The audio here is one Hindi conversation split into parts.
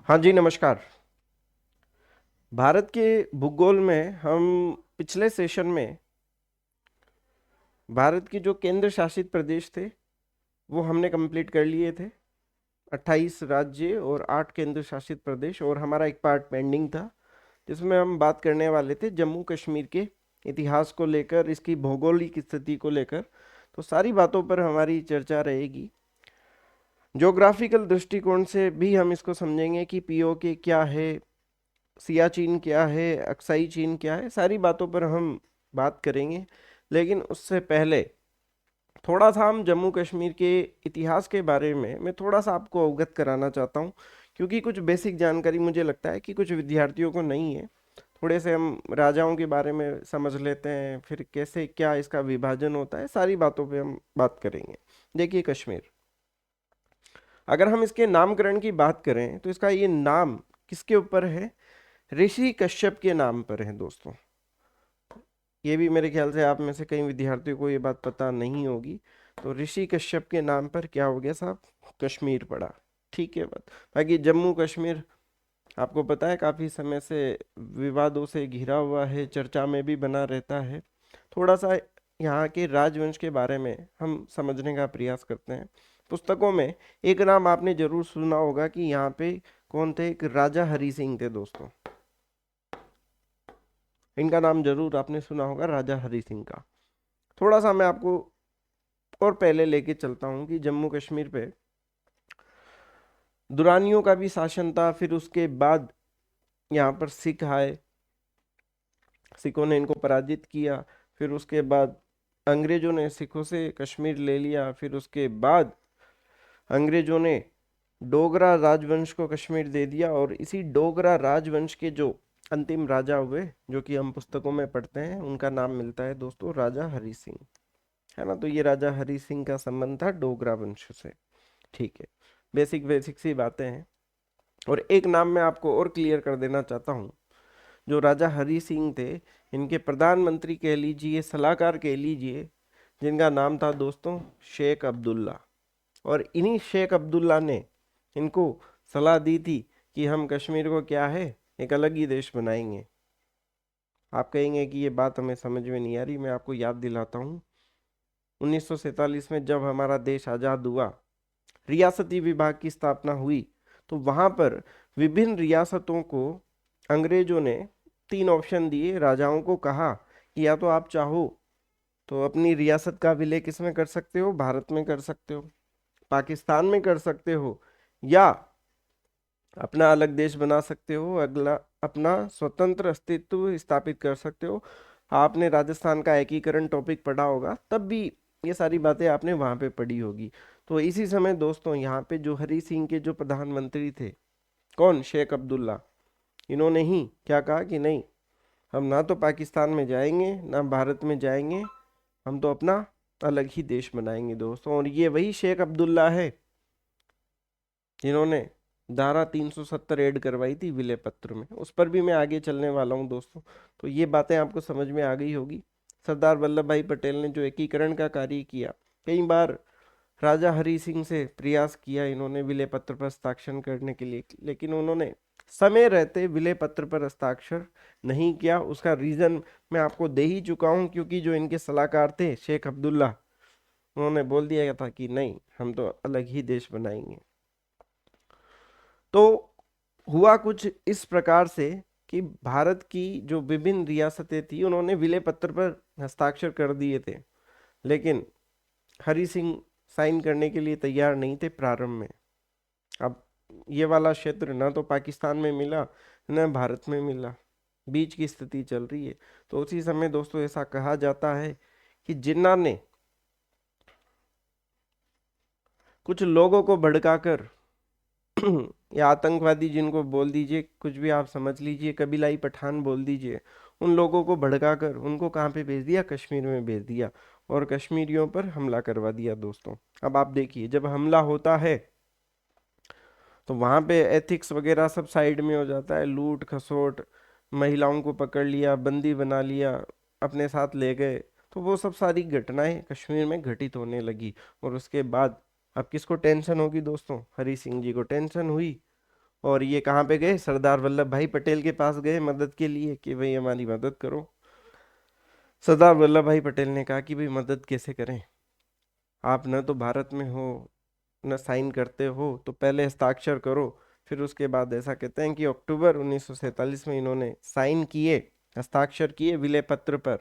हाँ जी, नमस्कार। भारत के भूगोल में हम पिछले सेशन में भारत के जो केंद्र शासित प्रदेश थे वो हमने कंप्लीट कर लिए थे। 28 राज्य और 8 केंद्र शासित प्रदेश, और हमारा एक पार्ट पेंडिंग था जिसमें हम बात करने वाले थे जम्मू कश्मीर के इतिहास को लेकर, इसकी भौगोलिक स्थिति को लेकर। तो सारी बातों पर हमारी चर्चा रहेगी। ज्योग्राफिकल दृष्टिकोण से भी हम इसको समझेंगे कि पीओके क्या है, सियाचिन क्या है, अक्साई चीन क्या है, सारी बातों पर हम बात करेंगे। लेकिन उससे पहले थोड़ा सा हम जम्मू कश्मीर के इतिहास के बारे में मैं थोड़ा सा आपको अवगत कराना चाहता हूँ, क्योंकि कुछ बेसिक जानकारी मुझे लगता है कि कुछ विद्यार्थियों को नहीं है। थोड़े से हम राजाओं के बारे में समझ लेते हैं, फिर कैसे क्या इसका विभाजन होता है, सारी बातों पे हम बात करेंगे। देखिए, कश्मीर, अगर हम इसके नामकरण की बात करें तो इसका ये नाम किसके ऊपर है? ऋषि कश्यप के नाम पर है दोस्तों। ये भी मेरे ख्याल से आप में से कई विद्यार्थियों को ये बात पता नहीं होगी। तो ऋषि कश्यप के नाम पर क्या हो गया साहब? कश्मीर पड़ा। ठीक है बात। बाकी जम्मू कश्मीर आपको पता है काफी समय से विवादों से घिरा हुआ है, चर्चा में भी बना रहता है। थोड़ा सा यहाँ के राजवंश के बारे में हम समझने का प्रयास करते हैं। पुस्तकों में एक नाम आपने जरूर सुना होगा कि यहाँ पे कौन थे? एक राजा हरि सिंह थे दोस्तों। इनका नाम जरूर आपने सुना होगा, राजा हरि सिंह का। थोड़ा सा मैं आपको और पहले लेके चलता हूँ कि जम्मू कश्मीर पे दुरानियों का भी शासन था। फिर उसके बाद यहाँ पर सिख आए, सिखों ने इनको पराजित किया। फिर उसके बाद अंग्रेजों ने सिखों से कश्मीर ले लिया। फिर उसके बाद अंग्रेजों ने डोगरा राजवंश को कश्मीर दे दिया, और इसी डोगरा राजवंश के जो अंतिम राजा हुए, जो कि हम पुस्तकों में पढ़ते हैं, उनका नाम मिलता है दोस्तों राजा हरि सिंह, है ना। तो ये राजा हरि सिंह का संबंध था डोगरा वंश से। ठीक है, बेसिक बेसिक सी बातें हैं। और एक नाम मैं आपको और क्लियर कर देना चाहता हूँ। जो राजा हरि सिंह थे, इनके प्रधानमंत्री कह लीजिए, सलाहकार कह लीजिए, जिनका नाम था दोस्तों शेख अब्दुल्ला। और इन्हीं शेख अब्दुल्ला ने इनको सलाह दी थी कि हम कश्मीर को क्या है, एक अलग ही देश बनाएंगे। आप कहेंगे कि ये बात हमें समझ में नहीं आ रही, मैं आपको याद दिलाता हूँ। 1947 में जब हमारा देश आज़ाद हुआ, रियासती विभाग की स्थापना हुई, तो वहां पर विभिन्न रियासतों को अंग्रेजों ने 3 ऑप्शन दिए। राजाओं को कहा कि या तो आप चाहो तो अपनी रियासत का विलय किस में कर सकते हो? भारत में कर सकते हो, पाकिस्तान में कर सकते हो, या अपना अलग देश बना सकते हो, अगला अपना स्वतंत्र अस्तित्व स्थापित कर सकते हो। आपने राजस्थान का एकीकरण टॉपिक पढ़ा होगा, तब भी ये सारी बातें आपने वहां पे पढ़ी होगी। तो इसी समय दोस्तों यहाँ पे जो हरि सिंह के जो प्रधानमंत्री थे, कौन? शेख अब्दुल्ला। इन्होंने ही क्या कहा कि नहीं, हम ना तो पाकिस्तान में जाएंगे ना भारत में जाएंगे, हम तो अपना अलग ही देश बनाएंगे दोस्तों। और ये वही शेख अब्दुल्ला है जिन्होंने धारा 370 ऐड करवाई थी विलय पत्र में। उस पर भी मैं आगे चलने वाला हूं दोस्तों। तो ये बातें आपको समझ में आ गई होगी। सरदार वल्लभ भाई पटेल ने जो एकीकरण का कार्य किया, कई बार राजा हरि सिंह से प्रयास किया इन्होंने विलय पत्र पर हस्ताक्षर करने के लिए, लेकिन उन्होंने समय रहते विलय पत्र पर हस्ताक्षर नहीं किया। उसका रीजन मैं आपको दे ही चुका हूं, क्योंकि जो इनके सलाहकार थे शेख अब्दुल्ला, उन्होंने बोल दिया था कि नहीं, हम तो अलग ही देश बनाएंगे। तो हुआ कुछ इस प्रकार से कि भारत की जो विभिन्न रियासतें थी, उन्होंने विलय पत्र पर हस्ताक्षर कर दिए थे, लेकिन हरि सिंह साइन करने के लिए तैयार नहीं थे प्रारंभ में। अब ये वाला क्षेत्र ना तो पाकिस्तान में मिला न भारत में मिला, बीच की स्थिति चल रही है। तो उसी समय दोस्तों ऐसा कहा जाता है कि जिन्ना ने कुछ लोगों को भड़काकर या आतंकवादी जिनको बोल दीजिए, कुछ भी आप समझ लीजिए, कबीलाई पठान बोल दीजिए, उन लोगों को भड़काकर उनको कहाँ पे भेज दिया? कश्मीर में भेज दिया, और कश्मीरियों पर हमला करवा दिया दोस्तों। अब आप देखिए, जब हमला होता है तो वहां पे एथिक्स वगैरह सब साइड में हो जाता है। लूट खसोट, महिलाओं को पकड़ लिया, बंदी बना लिया, अपने साथ ले गए। तो वो सब सारी घटनाएं कश्मीर में घटित होने लगी। और उसके बाद अब किसको टेंशन होगी दोस्तों? हरि सिंह जी को टेंशन हुई। और ये कहाँ पे गए, सरदार वल्लभ भाई पटेल के पास गए मदद के लिए कि भाई हमारी मदद करो। सरदार वल्लभ भाई पटेल ने कहा कि भाई मदद कैसे करें, आप न तो भारत में हो न साइन करते हो, तो पहले हस्ताक्षर करो। फिर उसके बाद ऐसा कहते हैं कि अक्टूबर 1947 में इन्होंने साइन किए, हस्ताक्षर किए विलय पत्र पर।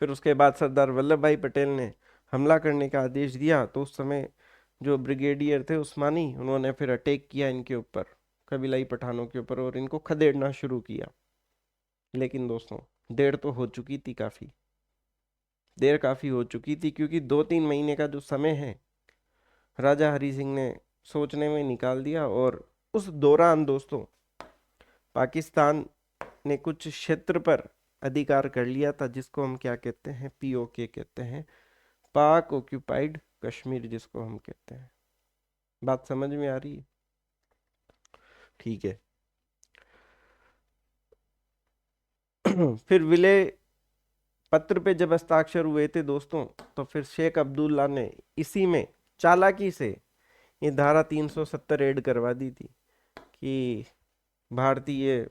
फिर उसके बाद सरदार वल्लभ भाई पटेल ने हमला करने का आदेश दिया, तो उस समय जो ब्रिगेडियर थे उस्मानी, उन्होंने फिर अटैक किया इनके ऊपर, कबीलाई पठानों के ऊपर, और इनको खदेड़ना शुरू किया। लेकिन दोस्तों देर तो हो चुकी थी, देर काफी हो चुकी थी, क्योंकि 2-3 महीने का जो समय है राजा हरि सिंह ने सोचने में निकाल दिया। और उस दौरान दोस्तों पाकिस्तान ने कुछ क्षेत्र पर अधिकार कर लिया था, जिसको हम क्या कहते हैं, पीओके कहते हैं, पाक ऑक्यूपाइड कश्मीर जिसको हम कहते हैं। बात समझ में आ रही है? ठीक है। फिर विलय पत्र पे जब हस्ताक्षर हुए थे दोस्तों, तो फिर शेख अब्दुल्ला ने इसी में चालाकी से ये धारा 370 ऐड करवा दी थी कि भारतीय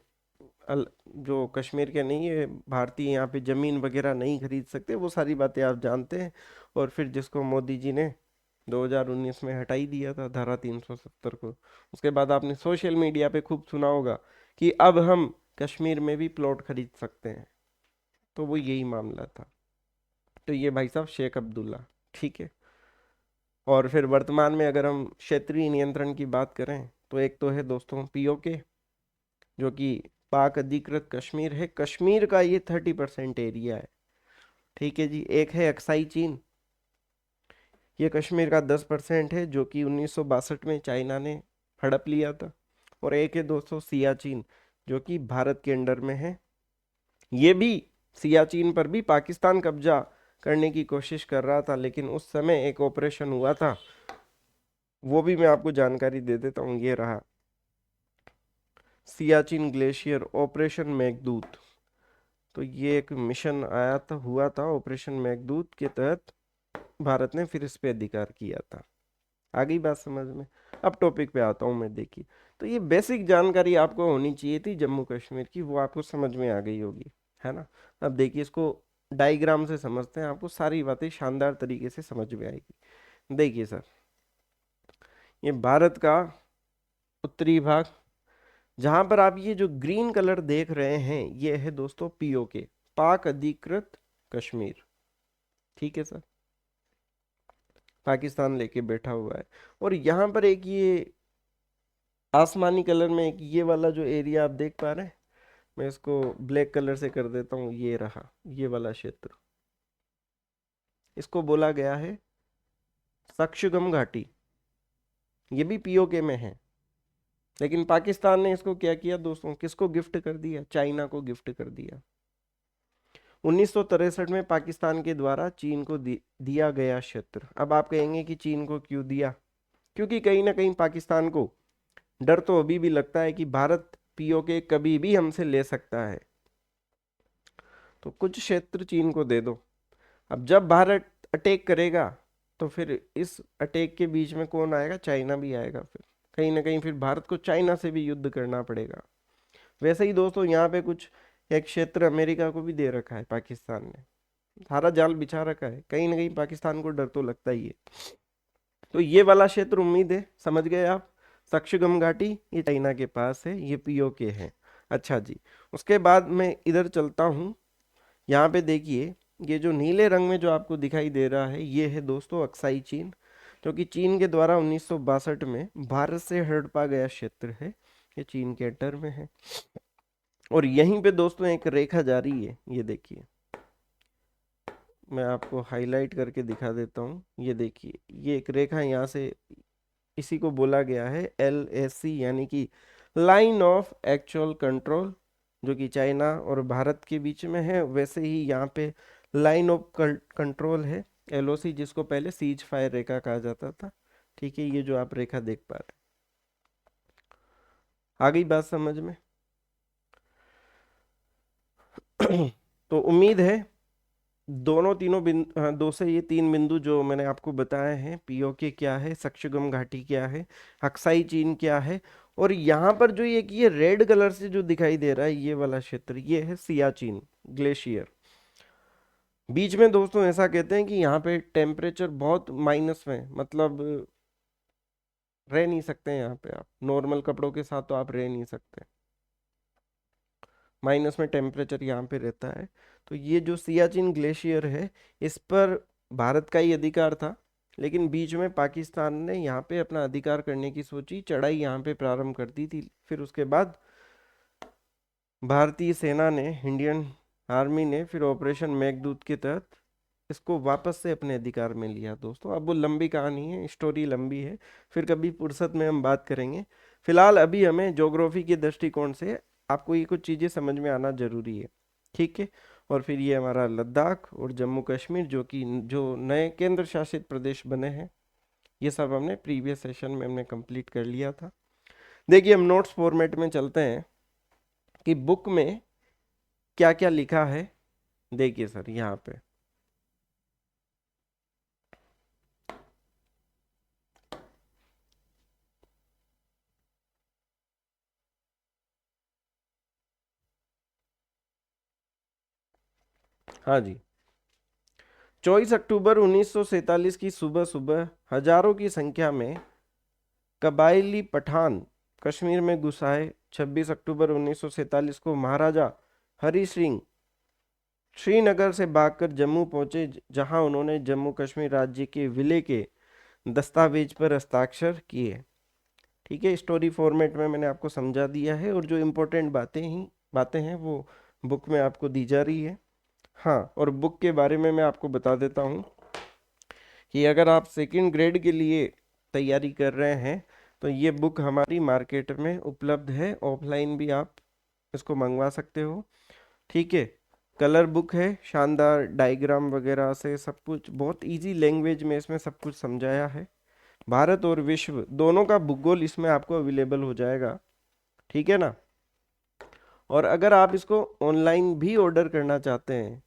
जो कश्मीर के नहीं है, भारतीय यहाँ पे जमीन वगैरह नहीं खरीद सकते, वो सारी बातें आप जानते हैं। और फिर जिसको मोदी जी ने 2019 में हटा ही दिया था धारा 370 को। उसके बाद आपने सोशल मीडिया पे खूब सुना होगा कि अब हम कश्मीर में भी प्लॉट खरीद सकते हैं, तो वो यही मामला था। तो ये भाई साहब शेख अब्दुल्ला, ठीक है। और फिर वर्तमान में अगर हम क्षेत्रीय नियंत्रण की बात करें, तो एक तो है दोस्तों पीओके, जो कि पाक अधिकृत कश्मीर है, कश्मीर का ये 30% एरिया है, ठीक है जी। एक है अक्साई चीन, ये कश्मीर का 10% है, जो कि 1962 में चाइना ने हड़प लिया था। और एक है दोस्तों सियाचिन, जो कि भारत के अंडर में है। ये भी सियाचिन पर भी पाकिस्तान कब्जा करने की कोशिश कर रहा था, लेकिन उस समय एक ऑपरेशन हुआ था, वो भी मैं आपको जानकारी दे देता हूँ। ये रहा सियाचिन ग्लेशियर ऑपरेशन मेघदूत। तो ये एक मिशन आया था, हुआ था ऑपरेशन मेघदूत के तहत, भारत ने फिर इस पे अधिकार किया था। आ गई बात समझ में? अब टॉपिक पे आता हूँ मैं, देखिए। तो ये बेसिक जानकारी आपको होनी चाहिए थी जम्मू कश्मीर की, वो आपको समझ में आ गई होगी, है ना। अब देखिए इसको डायग्राम से समझते हैं, आपको सारी बातें शानदार तरीके से समझ में आएगी। देखिए सर, ये भारत का उत्तरी भाग, जहां पर आप ये जो ग्रीन कलर देख रहे हैं, ये है दोस्तों पीओके, पाक अधिकृत कश्मीर, ठीक है सर। पाकिस्तान लेके बैठा हुआ है। और यहाँ पर एक ये आसमानी कलर में एक ये वाला जो एरिया आप देख पा रहे हैं, मैं इसको ब्लैक कलर से कर देता हूँ, ये रहा ये वाला क्षेत्र, इसको बोला गया है सक्शगम घाटी। ये भी पीओके में है, लेकिन पाकिस्तान ने इसको क्या किया दोस्तों, किसको गिफ्ट कर दिया, चाइना को गिफ्ट कर दिया। 1963 में पाकिस्तान के द्वारा चीन को दिया गया क्षेत्र। अब आप कहेंगे कि चीन को क्यों दिया, क्योंकि कहीं ना कहीं पाकिस्तान को डर तो अभी भी लगता है कि भारत पीओके कभी भी हमसे ले सकता है, तो कुछ क्षेत्र चीन को दे दो। अब जब भारत अटैक करेगा, तो फिर इस अटैक के बीच में कौन आएगा, चाइना भी आएगा। फिर कहीं ना कहीं फिर भारत को चाइना से भी युद्ध करना पड़ेगा। वैसे ही दोस्तों यहाँ पे कुछ एक क्षेत्र अमेरिका को भी दे रखा है पाकिस्तान ने, सारा जाल बिछा रखा है, कहीं ना कहीं पाकिस्तान को डर तो लगता ही है। तो ये वाला क्षेत्र उम्मीद है समझ गए आप, सक्शगम घाटी ये चाइना के पास है, ये पीओके है। अच्छा जी, उसके बाद मैं इधर चलता हूँ। यहाँ पे देखिए, ये जो नीले रंग में जो आपको दिखाई दे रहा है, ये है दोस्तों अक्साई चीन, जो कि चीन के द्वारा 1962 में भारत से हड़पा गया क्षेत्र है। ये चीन के अंडर में है। और यहीं पे दोस्तों एक रेखा जा रही है, ये देखिए, मैं आपको हाईलाइट करके दिखा देता हूँ। ये देखिए, ये एक रेखा यहाँ से, इसी को बोला गया है LAC, यानी कि लाइन ऑफ एक्चुअल कंट्रोल, जो कि चाइना और भारत के बीच में है। वैसे ही यहाँ पे लाइन ऑफ कंट्रोल है LOC, जिसको पहले सीज फायर रेखा कहा जाता था, ठीक है। ये जो आप रेखा देख पा रहे हैं, आ गई बात समझ में? तो उम्मीद है दोनों तीनों बिंदु, हाँ, दो से ये तीन बिंदु जो मैंने आपको बताए हैं, पीओके क्या है, सक्शगम घाटी क्या है, अक्साई चीन क्या है, और यहाँ पर जो ये रेड कलर से जो दिखाई दे रहा है ये वाला क्षेत्र, ये है सियाचिन ग्लेशियर। बीच में दोस्तों ऐसा कहते हैं कि यहाँ पे टेम्परेचर बहुत माइनस में, मतलब रह नहीं सकते हैं यहाँ पे, आप नॉर्मल कपड़ों के साथ तो आप रह नहीं सकते, माइनस में टेम्परेचर यहाँ पे रहता है। तो ये जो सियाचिन ग्लेशियर है, इस पर भारत का ही अधिकार था, लेकिन बीच में पाकिस्तान ने यहाँ पे अपना अधिकार करने की सोची, चढ़ाई यहाँ पे प्रारंभ कर दी थी। फिर उसके बाद भारतीय सेना ने, इंडियन आर्मी ने फिर ऑपरेशन मेघदूत के तहत इसको वापस से अपने अधिकार में लिया दोस्तों। अब वो लंबी कहानी है, स्टोरी लंबी है, फिर कभी फुर्सत में हम बात करेंगे। फिलहाल अभी हमें ज्योग्राफी के दृष्टिकोण से आपको ये कुछ चीज़ें समझ में आना जरूरी है, ठीक है। और फिर ये हमारा लद्दाख और जम्मू कश्मीर जो नए केंद्र शासित प्रदेश बने हैं, ये सब हमने प्रीवियस सेशन में हमने कंप्लीट कर लिया था। देखिए हम नोट्स फॉर्मेट में चलते हैं कि बुक में क्या क्या लिखा है। देखिए सर यहाँ पे, हाँ जी, 24 अक्टूबर 1947 की सुबह सुबह हजारों की संख्या में कबायली पठान कश्मीर में घुस आए। 26 अक्टूबर 1947 को महाराजा हरी सिंह श्रीनगर से भागकर जम्मू पहुंचे, जहां उन्होंने जम्मू कश्मीर राज्य के विलय के दस्तावेज पर हस्ताक्षर किए। ठीक है, स्टोरी फॉर्मेट में मैंने आपको समझा दिया है, और जो इम्पोर्टेंट बातें हैं वो बुक में आपको दी जा रही है। हाँ, और बुक के बारे में मैं आपको बता देता हूँ कि अगर आप सेकंड ग्रेड के लिए तैयारी कर रहे हैं तो ये बुक हमारी मार्केट में उपलब्ध है, ऑफलाइन भी आप इसको मंगवा सकते हो। ठीक है, कलर बुक है, शानदार डायग्राम वगैरह से सब कुछ बहुत इजी लैंग्वेज में इसमें सब कुछ समझाया है। भारत और विश्व दोनों का भूगोल इसमें आपको अवेलेबल हो जाएगा, ठीक है ना। और अगर आप इसको ऑनलाइन भी ऑर्डर करना चाहते हैं,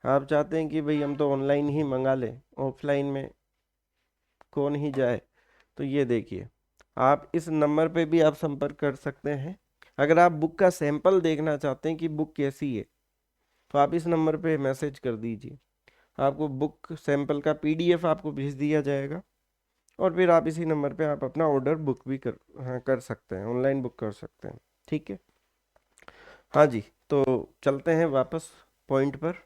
आप चाहते हैं कि भाई हम तो ऑनलाइन ही मंगा लें, ऑफलाइन में कौन ही जाए, तो ये देखिए, आप इस नंबर पे भी आप संपर्क कर सकते हैं। अगर आप बुक का सैंपल देखना चाहते हैं कि बुक कैसी है, तो आप इस नंबर पे मैसेज कर दीजिए, आपको बुक सैंपल का पीडीएफ आपको भेज दिया जाएगा, और फिर आप इसी नंबर पे आप अपना ऑर्डर बुक भी हाँ, कर सकते हैं, ऑनलाइन बुक कर सकते हैं, ठीक है। हाँ जी, तो चलते हैं वापस पॉइंट पर।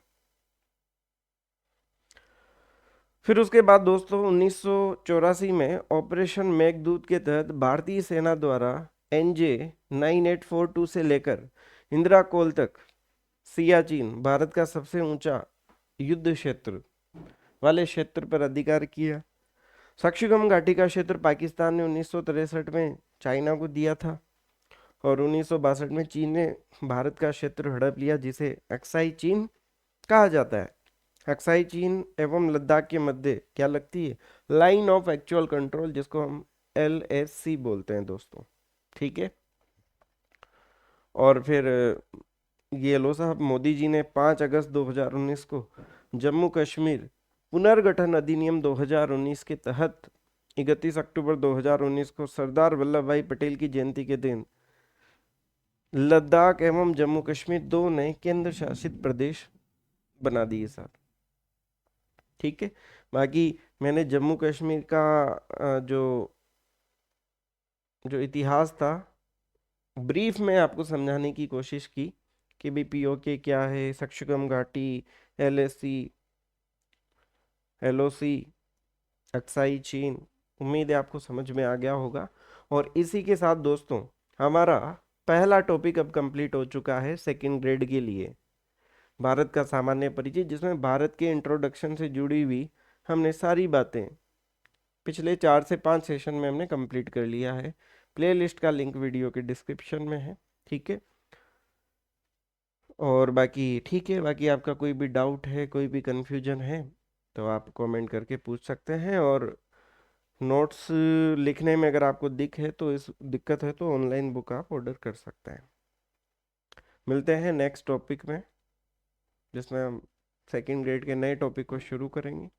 फिर उसके बाद दोस्तों 1984 में ऑपरेशन मेघदूत के तहत भारतीय सेना द्वारा एनजे 9842 से लेकर इंदिरा कोल तक सियाचिन, भारत का सबसे ऊंचा युद्ध क्षेत्र वाले क्षेत्र पर अधिकार किया। सक्शगम घाटी का क्षेत्र पाकिस्तान ने 1963 में चाइना को दिया था, और 1962 में चीन ने भारत का क्षेत्र हड़प लिया, जिसे अक्साई चीन कहा जाता है। अक्साई चीन एवं लद्दाख के मध्य क्या लगती है, लाइन ऑफ एक्चुअल कंट्रोल, जिसको हम LAC बोलते हैं दोस्तों, ठीक है। और फिर ये लो साहब, मोदी जी ने 5 अगस्त 2019 को जम्मू कश्मीर पुनर्गठन अधिनियम 2019 के तहत 31 अक्टूबर 2019 को सरदार वल्लभ भाई पटेल की जयंती के दिन लद्दाख एवं जम्मू कश्मीर दो नए केंद्र शासित प्रदेश बना दिए सर, ठीक है। बाकी मैंने जम्मू कश्मीर का जो जो इतिहास था ब्रीफ में आपको समझाने की कोशिश की कि भाई पीओके क्या है, सक्शगम घाटी, LAC, LOC, अक्साई चीन। उम्मीद है आपको समझ में आ गया होगा। और इसी के साथ दोस्तों हमारा पहला टॉपिक अब कंप्लीट हो चुका है सेकंड ग्रेड के लिए, भारत का सामान्य परिचय, जिसमें भारत के इंट्रोडक्शन से जुड़ी हुई हमने सारी बातें पिछले 4 से 5 सेशन में हमने कंप्लीट कर लिया है। प्लेलिस्ट का लिंक वीडियो के डिस्क्रिप्शन में है, ठीक है। और बाकी ठीक है, बाकी आपका कोई भी डाउट है, कोई भी कंफ्यूजन है, तो आप कमेंट करके पूछ सकते हैं। और नोट्स लिखने में अगर आपको दिक्कत है तो ऑनलाइन बुक आप ऑर्डर कर सकते हैं। मिलते हैं नेक्स्ट टॉपिक में, जिसमें हम सेकंड ग्रेड के नए टॉपिक को शुरू करेंगे।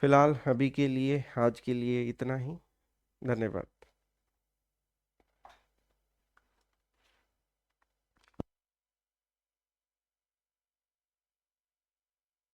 फिलहाल अभी के लिए, आज के लिए इतना ही। धन्यवाद।